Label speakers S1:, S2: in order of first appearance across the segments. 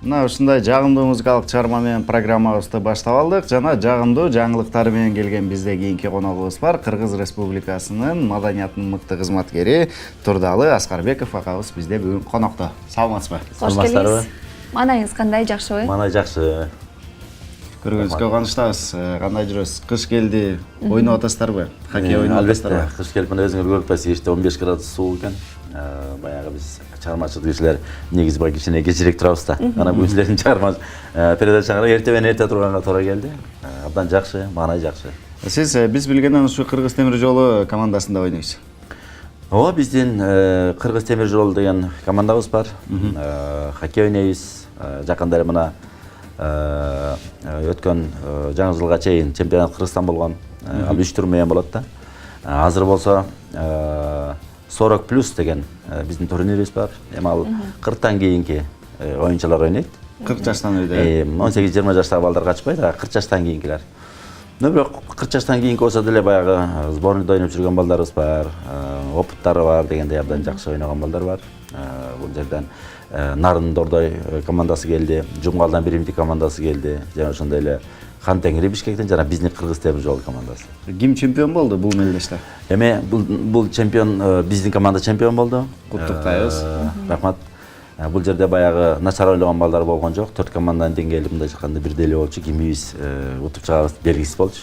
S1: Мына ушундай жагымдуу музыкалык чыгарма менен программабызды баштап алдык. Жана жагымдуу жаңылыктар менен келген бизде кийинки коногубуз бар. Кыргыз Республикасынын маданияттын мыкты кызматкери Турдалы Аскарбеков акабыз бизде бүгүн конокто. Саламатсызбы?
S2: Кош келиңиз. Маанайыңыз кандай, жакшыбы?
S3: Маанай жакшы.
S1: Көргөнүзгө кубанычтабыз. Кандай жүрөсүз? Кыш келди. Ойноп атасыздарбы? Хоккей ойноп атасыздарбы?
S3: Албетте, кыш келип мына өзүңөр көрүп атасыз, кечте 15 градус суук экен. Баягы биз чыгармачылык кишилер негизи бай кичине кечирээк турабыз да. Ана бул силердин чыгарма передачаңарга эрте менен эрте турганга туура келди. Абдан жакшы, маанай жакшы.
S1: Сиз биз билгенден ушу Кыргыз темир жолу командасында ойнойсуз.
S3: Ооба, биздин Кыргыз темир жолу деген командабыз бар. Хоккей ойнойбуз. Жакында эле мына өткөн жаңы жылга чейин чемпионат Кыргызстан болгон. Ал 3 тур менен болот да. Азыр болсо 40+ деген биздин турнирибиз бар. Эми ал 40тан кийинки оюнчулар ойнойт.
S1: 40 жаштан өйдө.
S3: 18-20 жаштагы балдар качпайт, 40 жаштан кийинкилер. Бирок 40 жаштан кийинки болсо деле баягы сборныйда ойноп жүргөн балдарыбыз бар, опыттары бар дегендей абдан жакшы ойногон балдар бар. Бул жерден Нарын Дордой командасы келди, Жумгалдан Биримдик командасы келди, жана ошондой эле Хан Теңири Бишкектен жана биздин Кыргыз темир жол командасы.
S1: Ким чемпион болду бул мелдеште?
S3: Эми бул чемпион биздин команда чемпион болду.
S1: Куттуктайбыз.
S3: Рахмат. Бул жерде баягы начар ойлогон балдар болгон жок. 4 команданын деңгээли мындай чыкканда бирдей эле болчу. Кимибиз утуп чыгабыз белгисиз болчу.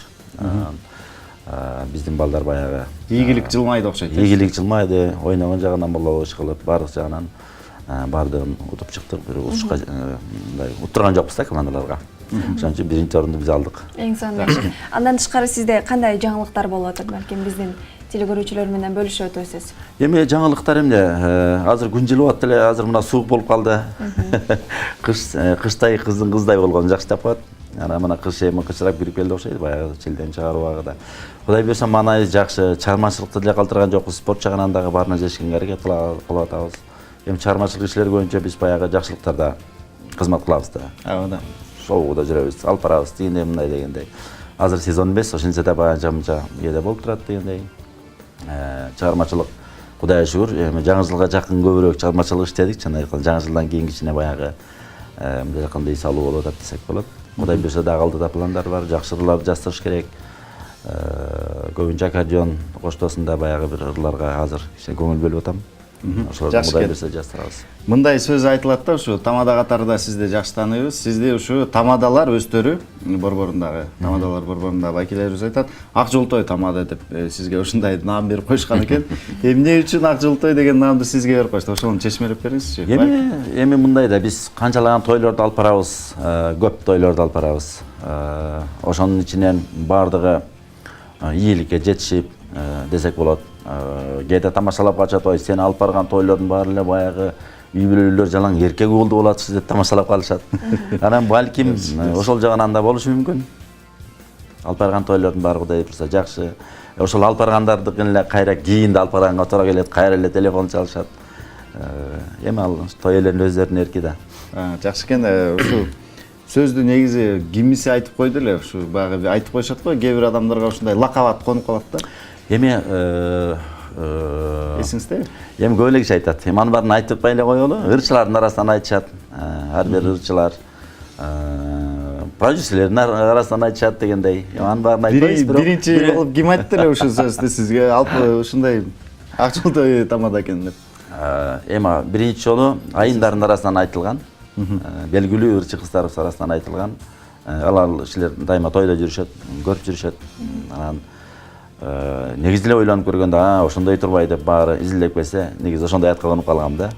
S3: Биздин балдар баягы
S1: ийгилик жылмайды окшойт.
S3: Ийгилик жылмайды, ойногон жагынан болобу иш кылып, баардык жагынан баардыгын утуп чыктык. Бир ушка мындай уттурган жокпуз да командаларга. Ошон үчүн биринчи орунду биз алдык.
S2: Эң сонун. Андан тышкары сизде кандай жаңылыктар болуп атат? Балким биздин телекөрүүчүлөр менен бөлүшүп өтөсүз.
S3: Эми жаңылыктар эмне? Азыр күн жылып атты эле, азыр мына суук болуп калды. Кыштай кыздай болгон жакшы тапат. Ана мына кыш эми кычырап кирип келди окшойт, баягы челден чыгарып убагыда. Кудай буйрса маанай жакшы, чыгармачылыкты деле калтырган жокпуз. Спорт жагынан дагы баарына жетишкенге аракет кылып атабыз. Эми чыгармачылык ишлер көбүнчө биз баягы жакшылыктарда кызмат кылабыз да.
S1: Ооба.
S3: Шоуда жүрөбүз, алып барабыз дегендей, мындай дегендей. Азыр сезон эмес, ошентсе да баягы кээде болуп турат дегендей. Чыгармачылык Кудайга шүгүр, эми жаңы жылга жакын көбүрөөк чыгармачылык иштедик. Жана жаңы жылдан кийин кичине баягы мындай жакында үй салуу болуп атат десек болот. Кудай буйрса дагы алдыда пландар бар, жакшы ырларды жаздырыш керек. Көбүнчө аккордеон коштосунда баягы бир ырларга азыр кичине көңүл бөлүп атам. Ошолорду Кудай буйрса жаздырабыз.
S1: Мындай сөз айтылат да, ушу тамада катарда сизди жакшы тааныйбыз. Сизди ушу тамадалар өздөрү борборундагы тамадалар борборундагы байкелерибиз айтат. Ак жолтой тамада деп сизге ушундай наам берип койушкан экен. Эмне үчүн ак жолтой деген наамды сизге берип койушту? Ошону чечмелеп бериңизчи.
S3: Эми мындай да, биз канчалаган тойлорду алып барабыз, көп тойлорду алып барабыз. Ошонун ичинен баардыгы ийгиликке жетишип десек болот. Кээде тамашалап качат, ой, сени алып барган тойлордун баары эле баягы үй бүлөлөр жалаң эркек уулду болатчы деп тамашалап калышат. Анан балким ошол жагынан да болушу мүмкүн. Алып барган тойлордун баары Кудай буйрса жакшы. Ошол алып баргандардыкын эле кайра кийинде алып барганга туура келет, кайра эле телефон чалышат. Эми ал той элеринин өздөрүнүн эрки да.
S1: Жакшы экен. Ушу сөздү негизи кимиси айтып койду эле, ушу баягы айтып коюшат го, кээ бир адамдарга ушундай лакап конуп калат да.
S3: Эми
S1: эсиңиздеби?
S3: Эми көп эле киши айтат. Эми анын баарын айтпай эле коелу. Ырчылардын арасынан айтышат. Ар бир ырчылар продюсерлердин арасынан айтышат дегендей. Анын баарын айтпайбыз, бирок
S1: биринчи кылып ким айтты эле ушул сөздү сизге? Алып ушундай ак жолтой тамада экен деп.
S3: Эми биринчи жолу айындардын арасынан айтылган. Белгилүү ырчы кыздарыбыз арасынан айтылган. Алар кишилер дайыма тойдо жүрүшөт, көрүп жүрүшөт. Анан негизи эле ойлонуп көргөндө, ошондой турбай деп баары изилдеп келсе, негизи ошондой айтканып калгам да.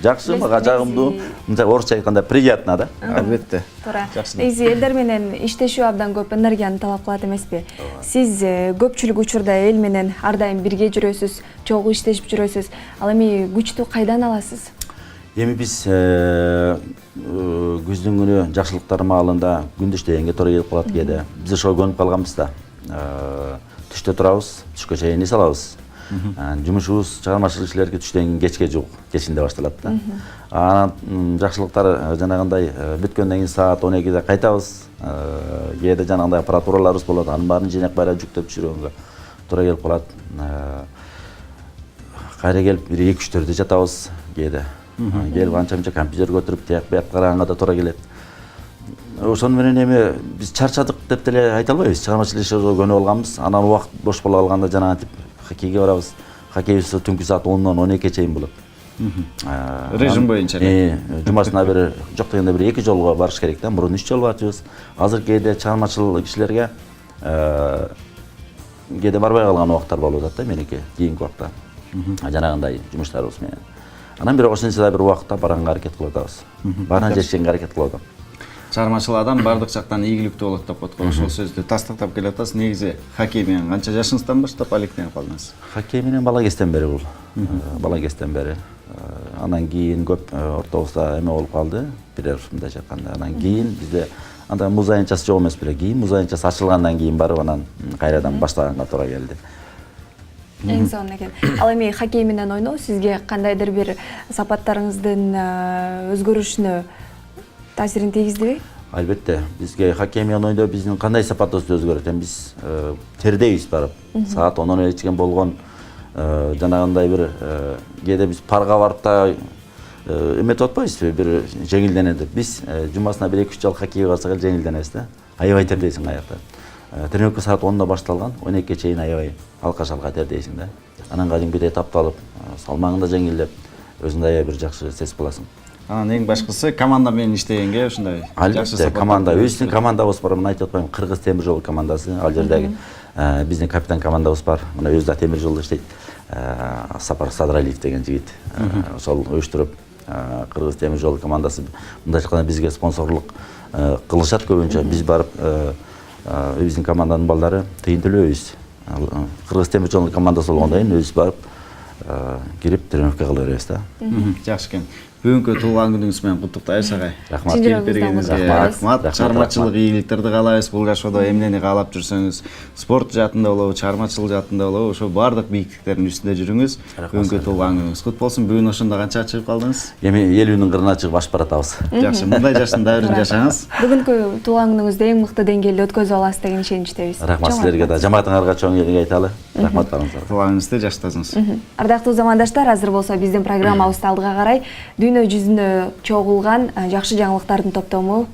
S3: Жакшы, мага жагымдуу, мынча орусча айтканда приятно да.
S1: Албетте.
S2: Туура. Негизи элдер менен иштешүү абдан көп энергияны талап кылат эмеспи? Сиз көпчүлүк учурда эл менен ар дайым бирге жүрөсүз, чогуу иштешип жүрөсүз. Ал эми күчтү кайдан аласыз?
S3: Эми биз күздүн күнү жакшылыктардын маалында күндү иштегенге туура келип калат кээде. Биз ошого көнүп калганбыз да. Түштө турабыз, түшкө чейин иш алабыз. Жумушубуз чыгармачылык иштерге түштөн кечке жуук, кечинде башталат да. Анан жакшылыктар жанагындай бүткөндөн кийин саат 12-де кайтабыз. Кээде жанагындай аппаратураларыбыз болот, анын баарын жинек байра жүктөп түшүргөнгө туура келип калат. Кайра келип 1-2-3-төрдө жатабыз кээде. келип анча мынча компьютер көтөрүп тияк буяк караганга да туура келет. Ошону менен эми биз чарчадык деп деле айта албайбыз. Чыгармачылык ишке көнүп алганбыз. Анан убакыт бош боло калганда жанагынтип хоккейге барабыз. Хоккейбиз түнкү саат 10-дон 12-ге чейин болот.
S1: Режим боюнча эле.
S3: Жумасына бир жок дегенде бир 2 жолго барыш керек да. Мурун 3 жолу барчыбыз. Азыр кээде чыгармачыл кишилерге кээде барбай калган убактар болуп атат да меники кийинки убакта. Жанагындай жумуштарыбыз менен. Анан бирок ошентсе да бир убакытта барганга аракет кылып атабыз. Барына жетишкенге аракет кылып атам.
S1: Чыгармачыл адам бардык жактан ийгиликтүү болот деп коет го. Ошол сөздү тастыктап келе атасыз. Негизи хоккей менен канча жашыңыздан баштап алектенип калдыңыз?
S3: Хоккей менен бала кезден бери бул. Бала кезден бери. Анан кийин көп ортобузда эме болуп калды. Бирер мындай айтканда. Анан кийин бизде анда муз аянтчасы жок эмес беле. Кийин муз аянтчасы ачылгандан кийин барып анан кайрадан баштаганга туура келди.
S2: Эң сонун экен. Ал эми хоккей менен ойноо сизге кандайдыр бир сапаттарыңыздын өзгөрүшүнө таасирин тийгиздиби?
S3: Албетте, бизге хоккей менен ойноо биздин кандай сапатыбызды өзгөрөт. Биз тердейбиз барып. Саат 10-дон ичкен болгон жанагындай бир кээде биз парга барып да эметип атпайбызбы, бир жеңилденет деп. Биз жумасына 1-2 жолу хоккейге барсак эле жеңилденебиз да. Аябай тердейсиң аякта. Тренировка саат 10-да башталган, 12-ге чейин аябай алка-шалка тердейсиң да. Анан кадимгидей тапталып, салмагың да жеңилдеп, өзүңдө аябай бир жакшы сезип каласың.
S1: Анан эң башкысы команда менен иштегенге ушундай жакшы
S3: сапат. Команда, өзүбүздүн командабыз бар, мына айтып атпаймынбы, Кыргыз темир жол командасы, ал жердеги биздин капитан командабыз бар. Мына өзү да темир жолдо иштейт. Сапар Садралиев деген жигит. Ошол уюштуруп Кыргыз темир жол командасы мындай айтканда бизге спонсорлук кылышат көбүнчө. Биз барып биздин команданын балдары тыйын төлөбөйбүз. Кыргыз темир жол командасы болгондон кийин өзүбүз барып кирип тренировка кыла беребиз да.
S1: Жакшы экен. Бүгүнкү туулган күнүңүз менен куттуктайбыз агай.
S3: Рахмат.
S1: Келип бергениңизге рахмат. Чыгармачылык ийгиликтерди каалайбыз. Бул жашоодо эмнени каалап жүрсөңүз, спорт жаатында болобу, чыгармачылык жаатында болобу, ошо бардык бийиктиктердин үстүндө жүрүңүз. Бүгүнкү туулган күнүңүз кут болсун. Бүгүн ошондо канчага чыгып калдыңыз?
S3: Эми элүүнүн кырына чыгып ашып баратабыз.
S1: Жакшы, мындай жаштын дайырын жашаңыз.
S2: Бүгүнкү туулган күнүңүздү эң мыкты деңгээлде өткөзүп аласыз деген ишеничтебиз.
S3: Рахмат силерге да, жамаатыңарга чоң элге айталы. Рахмат барыңыздарга.
S1: Туулганыңызды жаштасыңыз.
S2: Ардактуу замандаштар, азыр болсо биздин программабызды алдыга карай дүйнө жүзүнө чогулган жакшы жаңылыктардын топтому